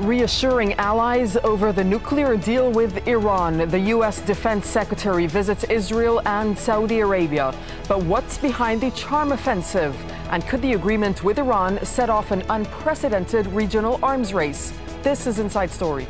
Reassuring allies over the nuclear deal with Iran. The U.S. Defense Secretary visits Israel and Saudi Arabia. But what's behind the charm offensive? And could the agreement with Iran set off an unprecedented regional arms race? This is Inside Story.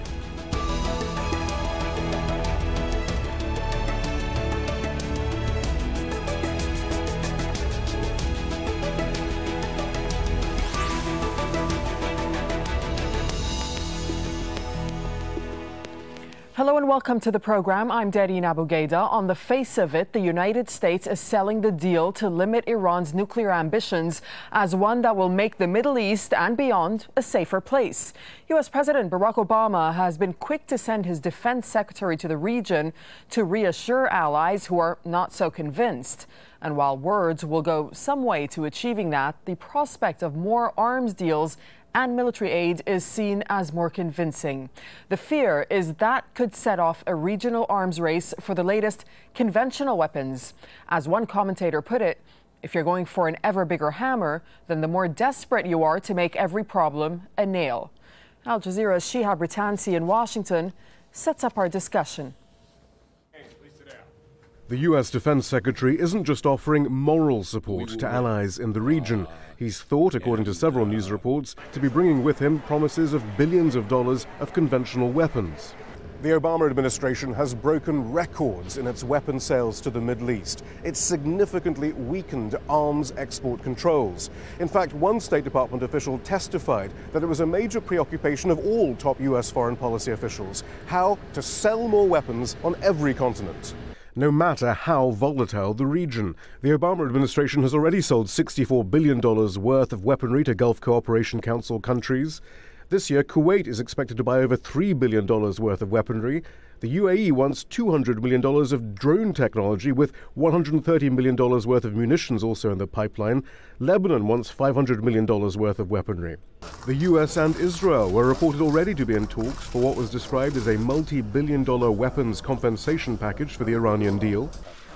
Hello and welcome to the program. I'm Darine Abougaida. On the face of it, the United States is selling the deal to limit Iran's nuclear ambitions as one that will make the Middle East and beyond a safer place. U.S. President Barack Obama has been quick to send his defense secretary to the region to reassure allies who are not so convinced. And while words will go some way to achieving that, the prospect of more arms deals and military aid is seen as more convincing. The fear is that could set off a regional arms race for the latest conventional weapons. As one commentator put it, if you're going for an ever bigger hammer, then the more desperate you are to make every problem a nail. Al Jazeera's Shihab Ritansi in Washington sets up our discussion. The U.S. Defense Secretary isn't just offering moral support to allies in the region. He's thought, according to several news reports, to be bringing with him promises of billions of dollars of conventional weapons. The Obama administration has broken records in its weapon sales to the Middle East. It's significantly weakened arms export controls. In fact, one State Department official testified that it was a major preoccupation of all top U.S. foreign policy officials, how to sell more weapons on every continent. No matter how volatile the region. The Obama administration has already sold $64 billion worth of weaponry to Gulf Cooperation Council countries. This year, Kuwait is expected to buy over $3 billion worth of weaponry. The UAE wants $200 million of drone technology, with $130 million worth of munitions also in the pipeline. Lebanon wants $500 million worth of weaponry. The US and Israel were reported already to be in talks for what was described as a multi-billion-dollar weapons compensation package for the Iranian deal.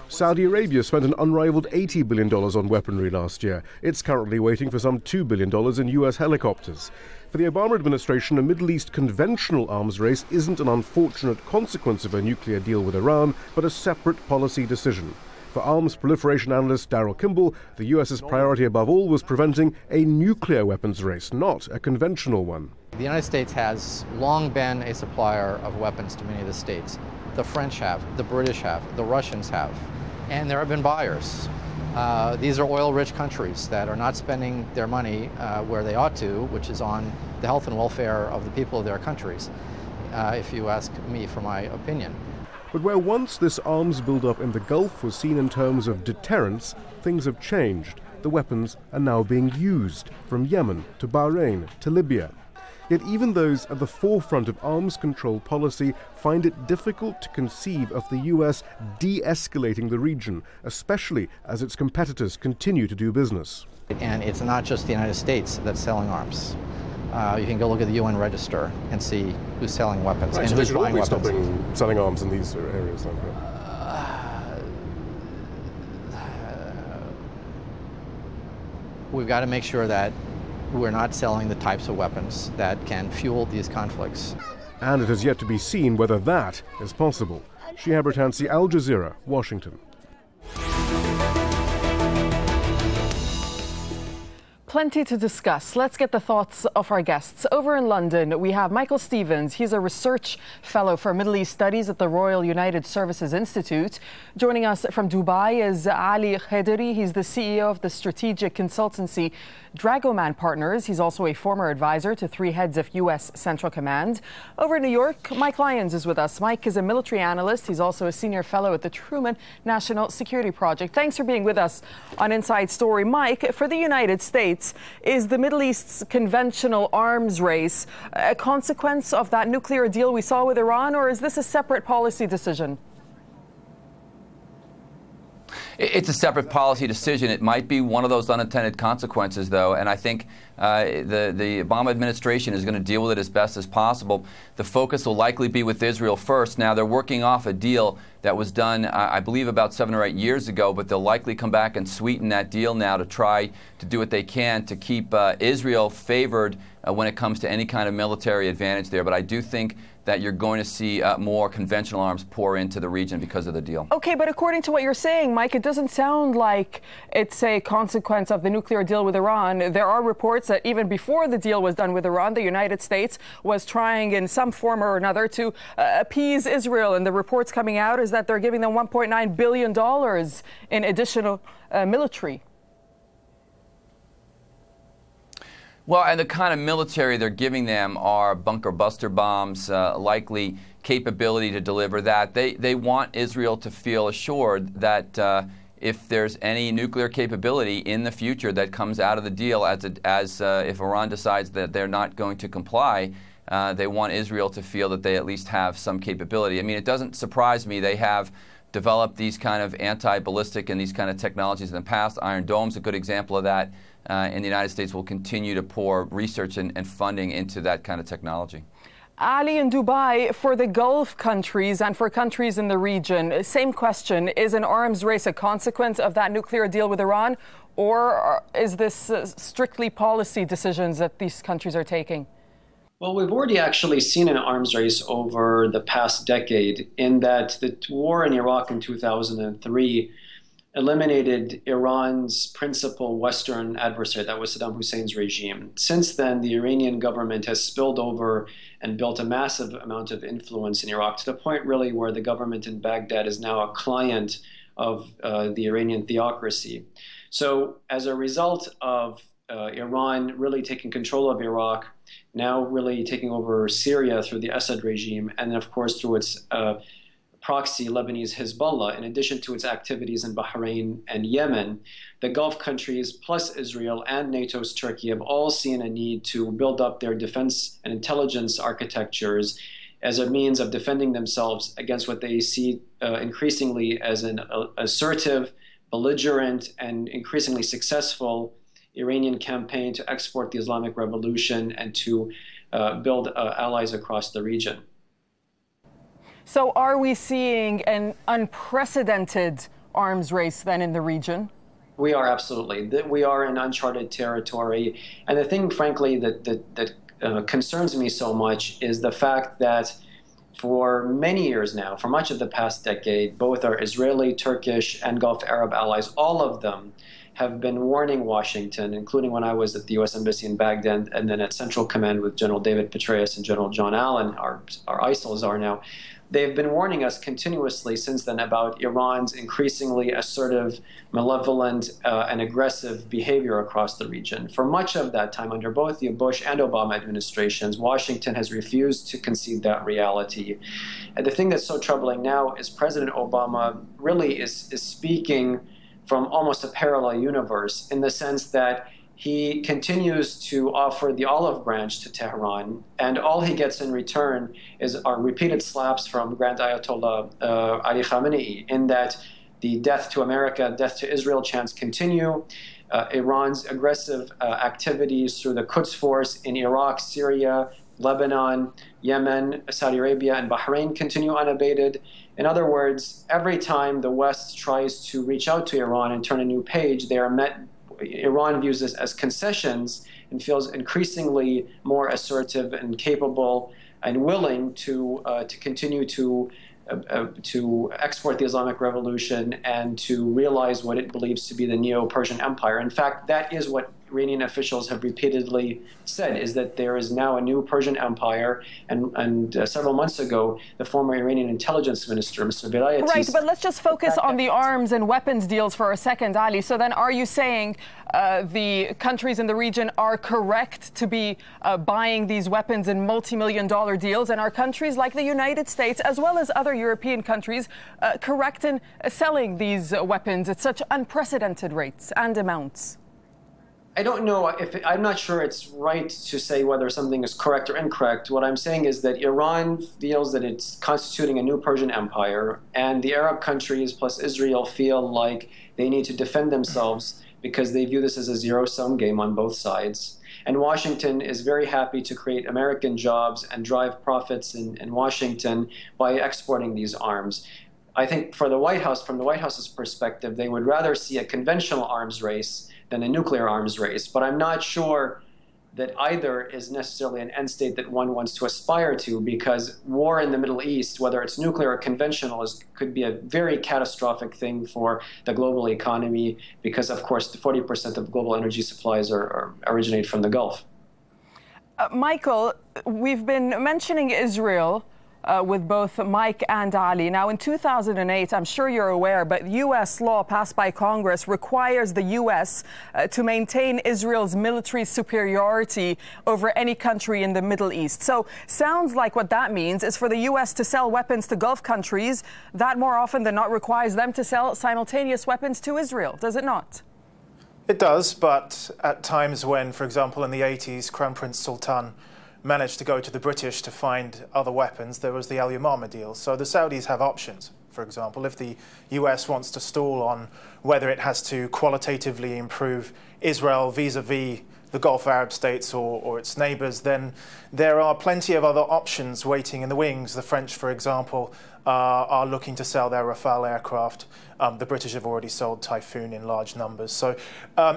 Saudi Arabia spent an unrivaled $80 billion on weaponry last year. It's currently waiting for some $2 billion in US helicopters. For the Obama administration, a Middle East conventional arms race isn't an unfortunate consequence of a nuclear deal with Iran, but a separate policy decision. For arms proliferation analyst Darrell Kimball, the US's priority above all was preventing a nuclear weapons race, not a conventional one. The United States has long been a supplier of weapons to many of the states. The French have, the British have, the Russians have, and there have been buyers. These are oil-rich countries that are not spending their money where they ought to, which is on the health and welfare of the people of their countries, if you ask me for my opinion. But where once this arms buildup in the Gulf was seen in terms of deterrence, things have changed. The weapons are now being used, from Yemen to Bahrain to Libya. Yet even those at the forefront of arms control policy find it difficult to conceive of the US de-escalating the region, especially as its competitors continue to do business. And it's not just the United States that's selling arms. You can go look at the UN register and see who's selling weapons and who's buying weapons. Stopping selling arms in these areas then? We've got to make sure that we're not selling the types of weapons that can fuel these conflicts. And it has yet to be seen whether that is possible. Shihab Ritansi, Al Jazeera, Washington. Plenty to discuss. Let's get the thoughts of our guests. Over in London, we have Michael Stevens. He's a research fellow for Middle East Studies at the Royal United Services Institute. Joining us from Dubai is Ali Khederi. He's the CEO of the strategic consultancy Dragoman Partners. He's also a former advisor to 3 heads of U.S. Central Command. Over in New York, Mike Lyons is with us. Mike is a military analyst. He's also a senior fellow at the Truman National Security Project. Thanks for being with us on Inside Story. Mike, for the United States, is the Middle East's conventional arms race a consequence of that nuclear deal we saw with Iran, or is this a separate policy decision? It's a separate policy decision. It might be one of those unintended consequences, though, and I think The Obama administration is going to deal with it as best as possible. The focus will likely be with Israel first. Now, they're working off a deal that was done, I believe, about 7 or 8 years ago, but they'll likely come back and sweeten that deal now to try to do what they can to keep Israel favored when it comes to any kind of military advantage there. But I do think that you're going to see more conventional arms pour into the region because of the deal. Okay, but according to what you're saying, Mike, it doesn't sound like it's a consequence of the nuclear deal with Iran. There are reports that even before the deal was done with Iran, the United States was trying in some form or another to appease Israel. And the reports coming out is that they're giving them $1.9 billion in additional military. Well, and the kind of military they're giving them are bunker buster bombs, likely capability to deliver that. They want Israel to feel assured that if there's any nuclear capability in the future that comes out of the deal, if Iran decides that they're not going to comply, they want Israel to feel that they at least have some capability. I mean, it doesn't surprise me. They have developed these kind of anti-ballistic and these kind of technologies in the past. Iron Dome's a good example of that. And the United States will continue to pour research and funding into that kind of technology. Ali, in Dubai, for the Gulf countries and for countries in the region, same question. Is an arms race a consequence of that nuclear deal with Iran, or is this strictly policy decisions that these countries are taking? Well, we've already actually seen an arms race over the past decade in that the war in Iraq in 2003 eliminated Iran's principal Western adversary, that was Saddam Hussein's regime. Since then, the Iranian government has spilled over and built a massive amount of influence in Iraq, to the point really where the government in Baghdad is now a client of the Iranian theocracy. So as a result of Iran really taking control of Iraq, now really taking over Syria through the Assad regime, and then of course through its proxy Lebanese Hezbollah, in addition to its activities in Bahrain and Yemen, the Gulf countries plus Israel and NATO's Turkey have all seen a need to build up their defense and intelligence architectures as a means of defending themselves against what they see increasingly as an assertive, belligerent, and increasingly successful Iranian campaign to export the Islamic Revolution and to build allies across the region. So are we seeing an unprecedented arms race then in the region? We are, absolutely. We are in uncharted territory. And the thing, frankly, that concerns me so much is the fact that for many years now, for much of the past decade, both our Israeli, Turkish, and Gulf Arab allies, all of them have been warning Washington, including when I was at the U.S. Embassy in Baghdad and then at Central Command with General David Petraeus and General John Allen, our ISIL czar now. They've been warning us continuously since then about Iran's increasingly assertive, malevolent, and aggressive behavior across the region. For much of that time, under both the Bush and Obama administrations, Washington has refused to concede that reality. And the thing that's so troubling now is President Obama really is speaking from almost a parallel universe, in the sense that he continues to offer the olive branch to Tehran, and all he gets in return are repeated slaps from Grand Ayatollah Ali Khamenei, in that the death to America, death to Israel chants continue. Iran's aggressive activities through the Quds Force in Iraq, Syria, Lebanon, Yemen, Saudi Arabia, and Bahrain continue unabated. In other words, every time the West tries to reach out to Iran and turn a new page, they are met. Iran views this as concessions and feels increasingly more assertive and capable and willing to continue to export the Islamic Revolution and to realize what it believes to be the Neo-Persian Empire. In fact, that is what Iranian officials have repeatedly said, is that there is now a new Persian Empire. And several months ago, the former Iranian intelligence minister, Mr. Vilayati... Right, but let's just focus on the arms and weapons deals for a second, Ali. So then are you saying the countries in the region are correct to be buying these weapons in multi-million-dollar deals, and are countries like the United States, as well as other European countries, correct in selling these weapons at such unprecedented rates and amounts? I don't know I'm not sure it's right to say whether something is correct or incorrect. What I'm saying is that Iran feels that it's constituting a new Persian Empire, and the Arab countries plus Israel feel like they need to defend themselves because they view this as a zero-sum game on both sides. And Washington is very happy to create American jobs and drive profits in Washington by exporting these arms. I think for the White House, from the White House's perspective, they would rather see a conventional arms race than a nuclear arms race. But I'm not sure that either is necessarily an end state that one wants to aspire to, because war in the Middle East, whether it's nuclear or conventional, could be a very catastrophic thing for the global economy, because of course the 40% of global energy supplies originate from the Gulf. Michael, we've been mentioning Israel with both Mike and Ali. Now, in 2008, I'm sure you're aware, but U.S. law passed by Congress requires the U.S. To maintain Israel's military superiority over any country in the Middle East. So, sounds like what that means is for the U.S. to sell weapons to Gulf countries, that more often than not requires them to sell simultaneous weapons to Israel, does it not? It does, but at times when, for example, in the 80s, Crown Prince Sultan managed to go to the British to find other weapons, there was the Al Yamama deal. So the Saudis have options. For example, if the US wants to stall on whether it has to qualitatively improve Israel vis-a-vis the Gulf Arab states or its neighbors, then there are plenty of other options waiting in the wings. The French, for example, are looking to sell their Rafale aircraft. The British have already sold Typhoon in large numbers. So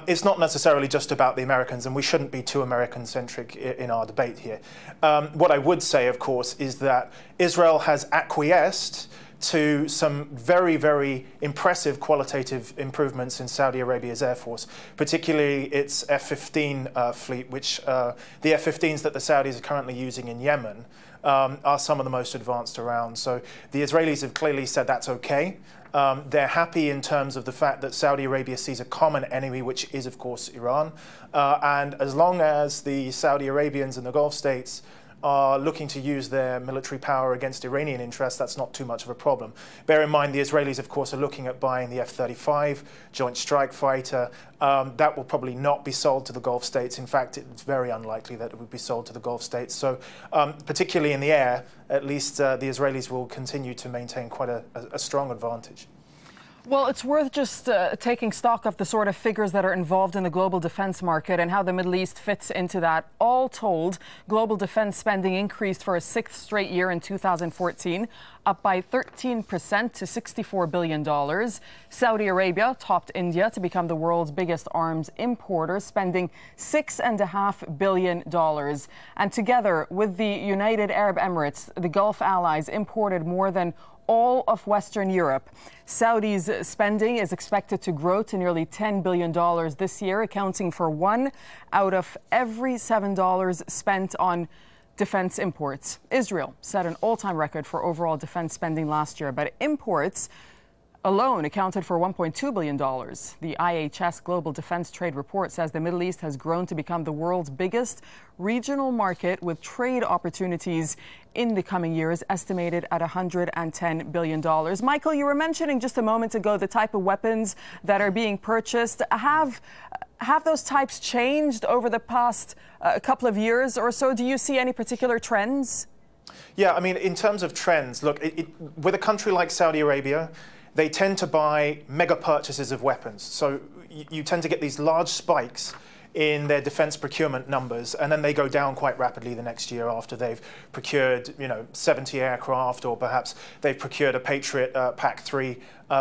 it's not necessarily just about the Americans, and we shouldn't be too American-centric in our debate here. What I would say, of course, is that Israel has acquiesced to some very, very impressive qualitative improvements in Saudi Arabia's Air Force, particularly its F-15 fleet, which the F-15s that the Saudis are currently using in Yemen are some of the most advanced around. So the Israelis have clearly said that's okay. They're happy in terms of the fact that Saudi Arabia sees a common enemy, which is, of course, Iran. And as long as the Saudi Arabians and the Gulf states are looking to use their military power against Iranian interests, that's not too much of a problem. Bear in mind, the Israelis, of course, are looking at buying the F-35 Joint Strike Fighter. That will probably not be sold to the Gulf states. In fact, it's very unlikely that it would be sold to the Gulf states. So particularly in the air, at least the Israelis will continue to maintain quite a strong advantage. Well, it's worth just taking stock of the sort of figures that are involved in the global defense market and how the Middle East fits into that. All told, global defense spending increased for a sixth straight year in 2014, up by 13% to $64 billion. Saudi Arabia topped India to become the world's biggest arms importer, spending $6.5 billion. And together with the United Arab Emirates, the Gulf allies imported more than all of Western Europe. Saudi's spending is expected to grow to nearly $10 billion this year, accounting for $1 out of every $7 spent on defense imports. Israel set an all-time record for overall defense spending last year, but imports alone accounted for $1.2 billion. The IHS Global Defense Trade Report says the Middle East has grown to become the world's biggest regional market, with trade opportunities in the coming years estimated at $110 billion. Michael, you were mentioning just a moment ago the type of weapons that are being purchased. Have those types changed over the past couple of years or so? Do you see any particular trends? Yeah, I mean, in terms of trends, look, with a country like Saudi Arabia, they tend to buy mega purchases of weapons. So you tend to get these large spikes in their defense procurement numbers, and then they go down quite rapidly the next year after they've procured, 70 aircraft, or perhaps they've procured a Patriot PAC-3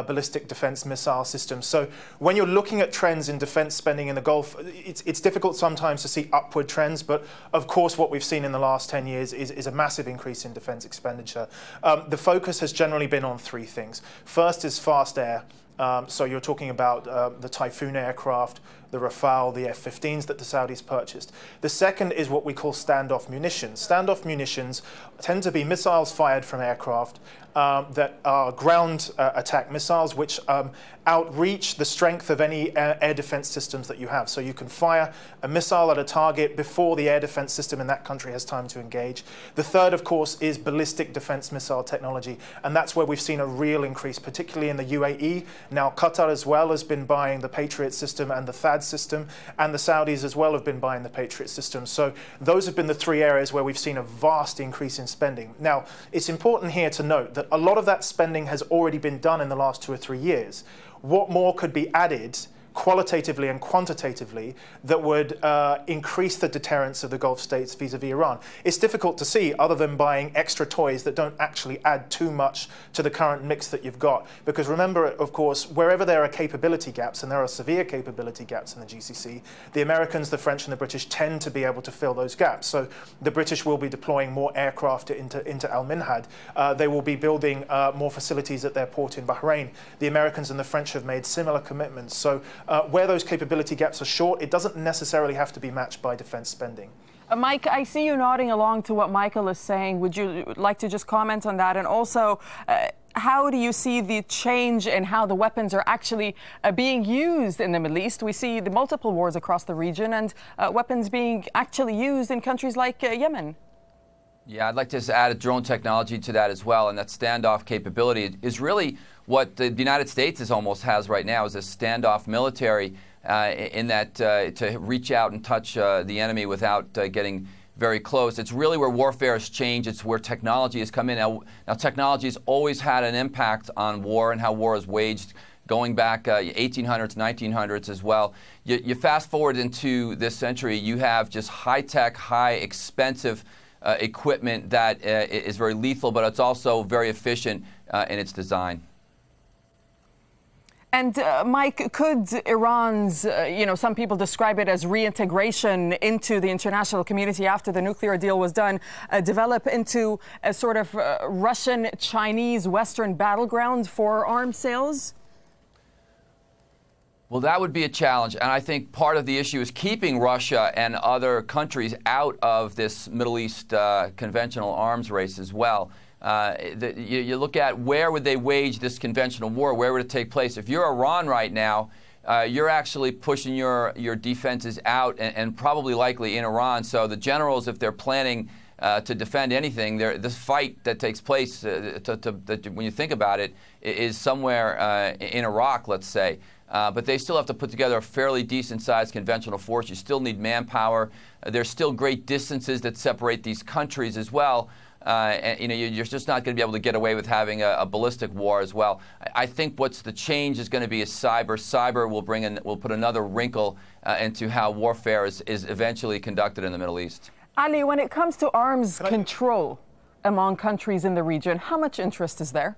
ballistic defense missile system. So when you're looking at trends in defense spending in the Gulf, it's difficult sometimes to see upward trends, but of course what we've seen in the last 10 years is a massive increase in defense expenditure. The focus has generally been on three things. First is fast air. So you're talking about the Typhoon aircraft, the Rafale, the F-15s that the Saudis purchased. The second is what we call standoff munitions. Standoff munitions tend to be missiles fired from aircraft that are ground attack missiles, which outreach the strength of any air defense systems that you have. So you can fire a missile at a target before the air defense system in that country has time to engage. The third, of course, is ballistic defense missile technology, and that's where we've seen a real increase, particularly in the UAE. Now Qatar as well has been buying the Patriot system and the THAAD system, and the Saudis as well have been buying the Patriot system. So those have been the three areas where we've seen a vast increase in spending. Now, it's important here to note that a lot of that spending has already been done in the last 2 or 3 years. What more could be added qualitatively and quantitatively that would increase the deterrence of the Gulf states vis-a-vis Iran. It's difficult to see other than buying extra toys that don't actually add too much to the current mix that you've got. Because remember, of course, wherever there are capability gaps, and there are severe capability gaps in the GCC, the Americans, the French and the British tend to be able to fill those gaps. So the British will be deploying more aircraft into Al Minhad. They will be building more facilities at their port in Bahrain. The Americans and the French have made similar commitments. So where those capability gaps are short, it doesn't necessarily have to be matched by defense spending. Mike, I see you nodding along to what Michael is saying. Would you like to just comment on that? And also, how do you see the change in how the weapons are actually being used in the Middle East? We see the multiple wars across the region and weapons being actually used in countries like Yemen. Yeah, I'd like to just add a drone technology to that as well, and that standoff capability is really what the United States almost has right now, is a standoff military in that to reach out and touch the enemy without getting very close. It's really where warfare has changed. It's where technology has come in. Now technology has always had an impact on war and how war is waged, going back 1800s, 1900s as well. You fast forward into this century, you have just high-tech, high, expensive equipment that is very lethal, but it's also very efficient in its design. And Mike, could Iran's, some people describe it as reintegration into the international community after the nuclear deal was done, develop into a sort of Russian-Chinese Western battleground for arms sales? Well, that would be a challenge, and I think part of the issue is keeping Russia and other countries out of this Middle East conventional arms race as well. You look at where would they wage this conventional war, where would it take place? If you're Iran right now, you're actually pushing your defenses out and probably likely in Iran. So the generals, if they're planning to defend anything, this fight that takes place, when you think about it, is somewhere in Iraq, let's say. But they still have to put together a fairly decent-sized conventional force. You still need manpower. There's still great distances that separate these countries as well. And, you're just not going to be able to get away with having a ballistic war as well. I think what's the change is going to be cyber. Cyber will put another wrinkle into how warfare is eventually conducted in the Middle East. Ali, when it comes to arms control among countries in the region, how much interest is there?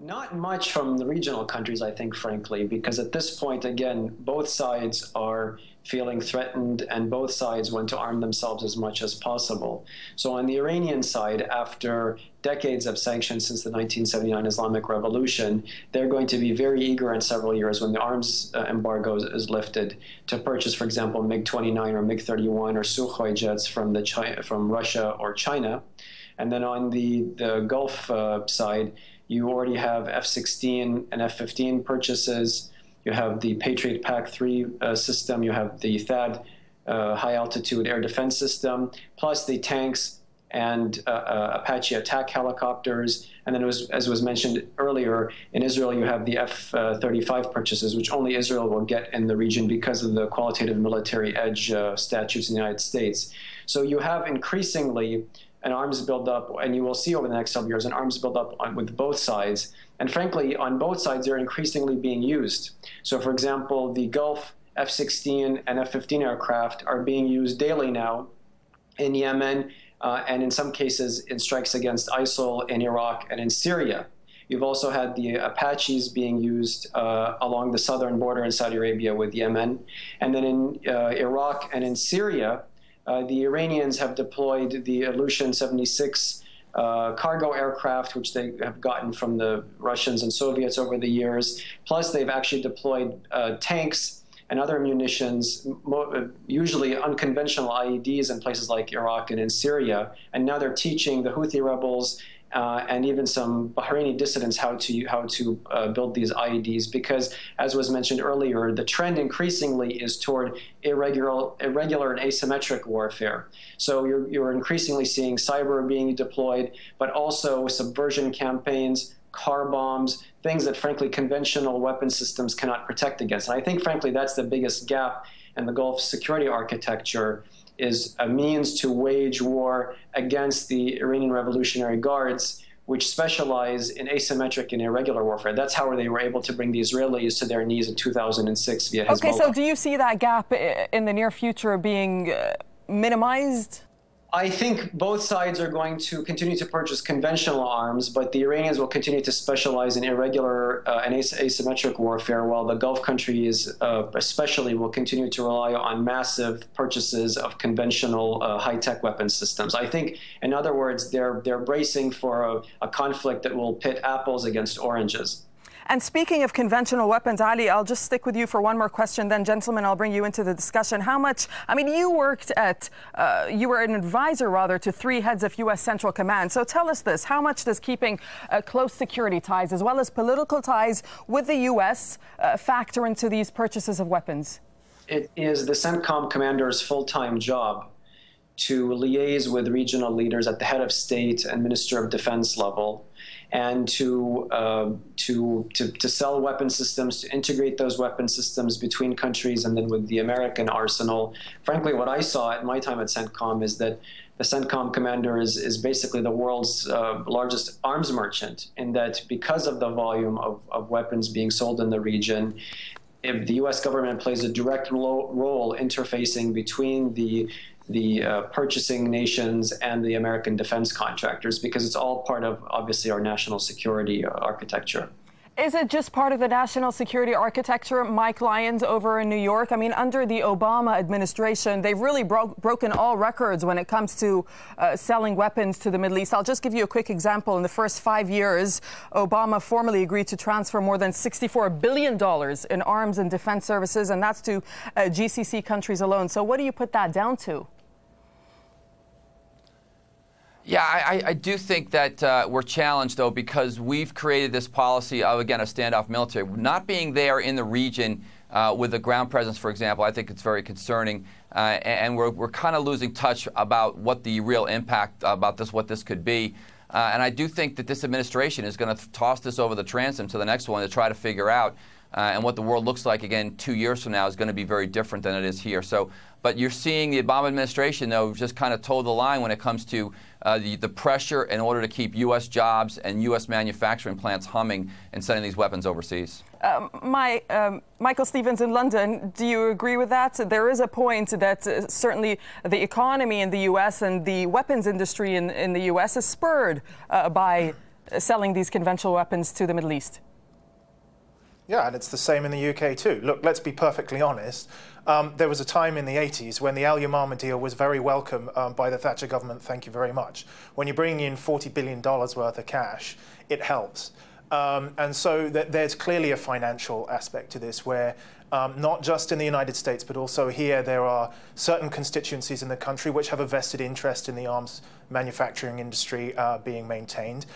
Not much from the regional countries, I think, frankly, because at this point, again, both sides are feeling threatened and both sides want to arm themselves as much as possible. So on the Iranian side, after decades of sanctions since the 1979 Islamic Revolution, they're going to be very eager in several years when the arms embargo is lifted to purchase, for example, MiG-29 or MiG-31 or Sukhoi jets from Russia or China. And then on the Gulf side, you already have F-16 and F-15 purchases. You have the Patriot PAC-3 system. You have the THAAD high-altitude air defense system, plus the tanks and Apache attack helicopters. And then, as was mentioned earlier, in Israel, you have the F-35 purchases, which only Israel will get in the region because of the qualitative military edge statutes in the United States. So you have increasingly an arms buildup, and you will see over the next several years an arms buildup with both sides. And frankly, on both sides, they're increasingly being used. So for example, the Gulf F-16 and F-15 aircraft are being used daily now in Yemen, and in some cases in strikes against ISIL in Iraq and in Syria. You've also had the Apaches being used along the southern border in Saudi Arabia with Yemen. And then in Iraq and in Syria, the Iranians have deployed the Ilyushin 76 cargo aircraft, which they have gotten from the Russians and Soviets over the years. Plus, they've actually deployed tanks and other munitions, usually unconventional IEDs in places like Iraq and in Syria. And now they're teaching the Houthi rebels and even some Bahraini dissidents how to build these IEDs, because, as was mentioned earlier, the trend increasingly is toward irregular and asymmetric warfare. So you're increasingly seeing cyber being deployed, but also subversion campaigns, car bombs, things that, frankly, conventional weapon systems cannot protect against. And I think, frankly, that's the biggest gap in the Gulf security architecture, is a means to wage war against the Iranian Revolutionary Guards, which specialize in asymmetric and irregular warfare. That's how they were able to bring the Israelis to their knees in 2006 via Hezbollah. Okay, so do you see that gap in the near future being minimized? I think both sides are going to continue to purchase conventional arms, but the Iranians will continue to specialize in irregular and asymmetric warfare, while the Gulf countries especially will continue to rely on massive purchases of conventional high-tech weapon systems. I think, in other words, they're bracing for a conflict that will pit apples against oranges. And speaking of conventional weapons, Ali, I'll just stick with you for one more question. Then, gentlemen, I'll bring you into the discussion. How much, I mean, you worked at, you were an advisor, rather, to 3 heads of U.S. Central Command. So tell us this, how much does keeping close security ties as well as political ties with the U.S. Factor into these purchases of weapons? It is the CENTCOM commander's full-time job to liaise with regional leaders at the head of state and Minister of Defense level, and to sell weapon systems, to integrate those weapon systems between countries and then with the American arsenal. Frankly, what I saw at my time at CENTCOM is that the CENTCOM commander is basically the world's largest arms merchant, in that because of the volume of weapons being sold in the region, if the U.S. government plays a direct role interfacing between the purchasing nations and the American defense contractors, because it's all part of, obviously, our national security architecture. Is it just part of the national security architecture, Mike Lyons, over in New York? I mean, under the Obama administration, they've really broken all records when it comes to selling weapons to the Middle East. I'll just give you a quick example. In the first 5 years, Obama formally agreed to transfer more than $64 billion in arms and defense services, and that's to GCC countries alone. So what do you put that down to? Yeah, I do think that we're challenged, though, because we've created this policy of, again, a standoff military. Not being there in the region with a ground presence, for example, I think it's very concerning. And we're kind of losing touch about what the real impact about this, what this could be. And I do think that this administration is going to toss this over the transom to the next one to try to figure out. And what the world looks like, again, 2 years from now is going to be very different than it is here. So, but you're seeing the Obama administration, though, just kind of toe the line when it comes to the pressure in order to keep U.S. jobs and U.S. manufacturing plants humming and sending these weapons overseas. Michael Stevens in London, do you agree with that? There is a point that certainly the economy in the U.S. and the weapons industry in the U.S. is spurred by selling these conventional weapons to the Middle East. Yeah, and it's the same in the UK too. Look, let's be perfectly honest. There was a time in the 80s when the Al-Yamama deal was very welcome by the Thatcher government, thank you very much. When you're bringing in $40 billion worth of cash, it helps. And so there's clearly a financial aspect to this where not just in the United States, but also here, there are certain constituencies in the country which have a vested interest in the arms manufacturing industry being maintained.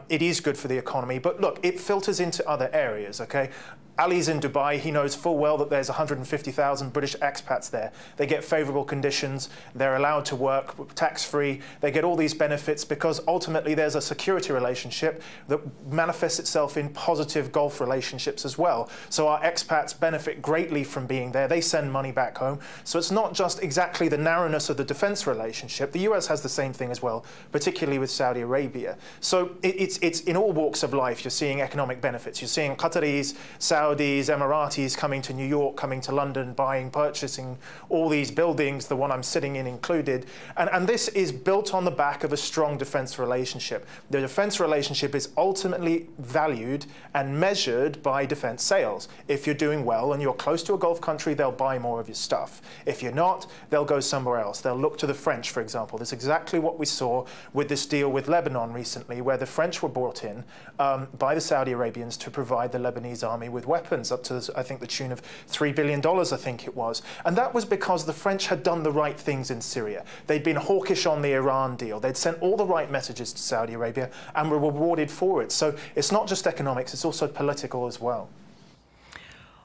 It is good for the economy, but look, it filters into other areas, okay? Ali's in Dubai. He knows full well that there's 150,000 British expats there. They get favourable conditions. They're allowed to work tax-free. They get all these benefits because ultimately there's a security relationship that manifests itself in positive Gulf relationships as well. So our expats benefit greatly from being there. They send money back home. So it's not just exactly the narrowness of the defence relationship. The US has the same thing as well, particularly with Saudi Arabia. So it's in all walks of life. You're seeing economic benefits. You're seeing Qataris, Saudis, Emiratis coming to New York, coming to London, buying, purchasing all these buildings, the one I'm sitting in included. And this is built on the back of a strong defence relationship. The defence relationship is ultimately valued and measured by defence sales. If you're doing well and you're close to a Gulf country, they'll buy more of your stuff. If you're not, they'll go somewhere else. They'll look to the French, for example. That's exactly what we saw with this deal with Lebanon recently, where the French were brought in by the Saudi Arabians to provide the Lebanese army with weapons up to, I think, the tune of $3 billion, I think it was. And that was because the French had done the right things in Syria. They'd been hawkish on the Iran deal. They'd sent all the right messages to Saudi Arabia and were rewarded for it. So it's not just economics, it's also political as well.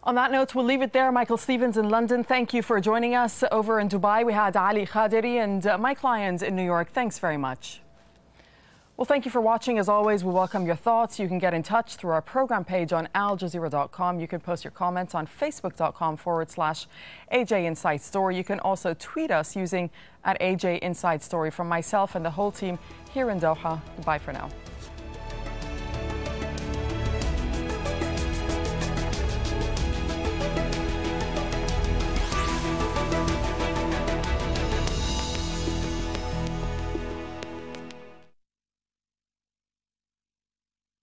On that note, we'll leave it there. Michael Stevens in London, thank you for joining us. Over in Dubai, we had Ali Khadiri and Mike Lyons in New York. Thanks very much. Well, thank you for watching. As always, we welcome your thoughts. You can get in touch through our program page on aljazeera.com. You can post your comments on facebook.com/AJ Inside Story. You can also tweet us using @AJ Inside Story. From myself and the whole team here in Doha, goodbye for now.